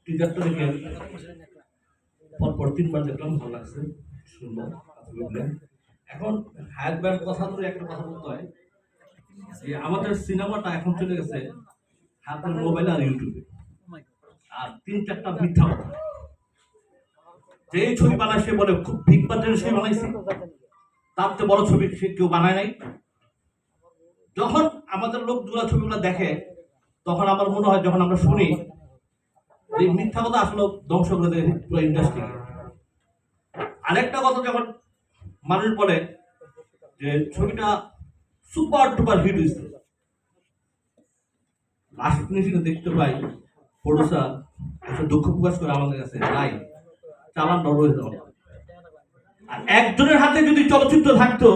টিজারটা দেখে পরপর 3 বার দেখলাম, ভালো লাগছে, সুন্দর। এখন হায়াত ভাইয়ের কথা ধরে একটা কথা বলতে হয় যে আমাদের সিনেমাটা এখন চলে গেছে হাতের মোবাইল আর ইউটিউবে, আর 3-4টা মিথ্যা কথা। যে ছবি বানায় সে বলে খুব বিগ বাজেটের ছবি বানাইছি, তার চেয়ে বড় ছবি সে কেউ বানায় নাই। যখন আমাদের লোকগুলো ছবিগুলো দেখে তখন আমার মনে হয়, যখন আমরা শুনি এই মিথ্যা কথা আসলে ধ্বংস করে দেয় পুরো ইন্ডাস্ট্রি। আরেকটা কথা, যখন মানুষ বলে যে ছবিটা সুপার ডুপার হিট হয়েছে, লাস্ট ফিনিশিংয়ে দেখতে পাই প্রডিউসার একটা দুঃখ প্রকাশ করে আমাদের কাছে, নাই চালান নড়ে যাওয়া। আর একজনের হাতে যদি চলচ্চিত্র থাকতো,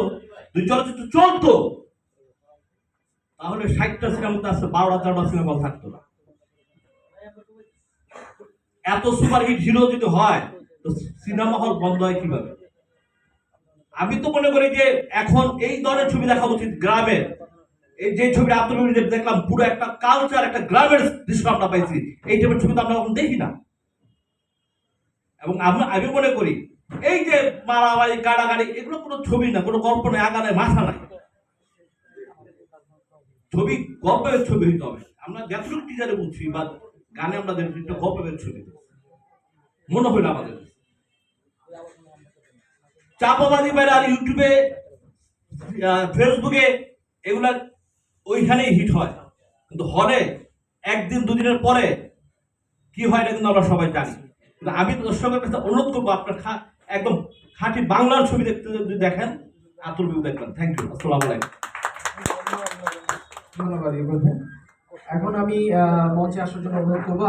যদি চলচ্চিত্র চলতো, তাহলে 60টা সিনেমাতে আসছে 12টা সিনেমা থাকতো না। এত সুপারহিট হিরো যদি হয় তো সিনেমা হল বন্ধ হয় কিভাবে? আমি তো মনে করি যে এখন এই ধরনের ছবি দেখা উচিত। গ্রামের এই যে ছবি আব্দুল দেখলাম, পুরো একটা কালচার, একটা গ্রামের দৃশ্য আমরা পাইছি। এই টাইপের ছবি তো আমরা এখন দেখি না। এবং আমি মনে করি এই যে মারামারি, গাড়াগাড়ি, এগুলো কোনো ছবি না, কোনো গল্প নয়, আগানে মাথা নাই। ছবি গল্পের ছবি হইতে হবে। আমরা যতটুকু টিজারে বুঝছি বা গানে আমরা দেখছি একটা গল্পের ছবি মনে হইল আমাদের। চাপাবাদী বাইরে আর ইউটিউবে, ফেসবুকে এগুলা ওইখানেই হিট হয়, কিন্তু হলে একদিন দুদিনের পরে কি হয় এটা কিন্তু আমরা সবাই জানি। কিন্তু আমি দর্শকের কাছে অনুরোধ করবো, আপনার একদম খাঁটি বাংলার ছবি দেখতে যদি দেখেন, আতুল বিউ দেখবেন। থ্যাংক ইউ, আসসালামু আলাইকুম। ধন্যবাদ। এখন আমি মঞ্চে আসার জন্য অনুরোধ করবো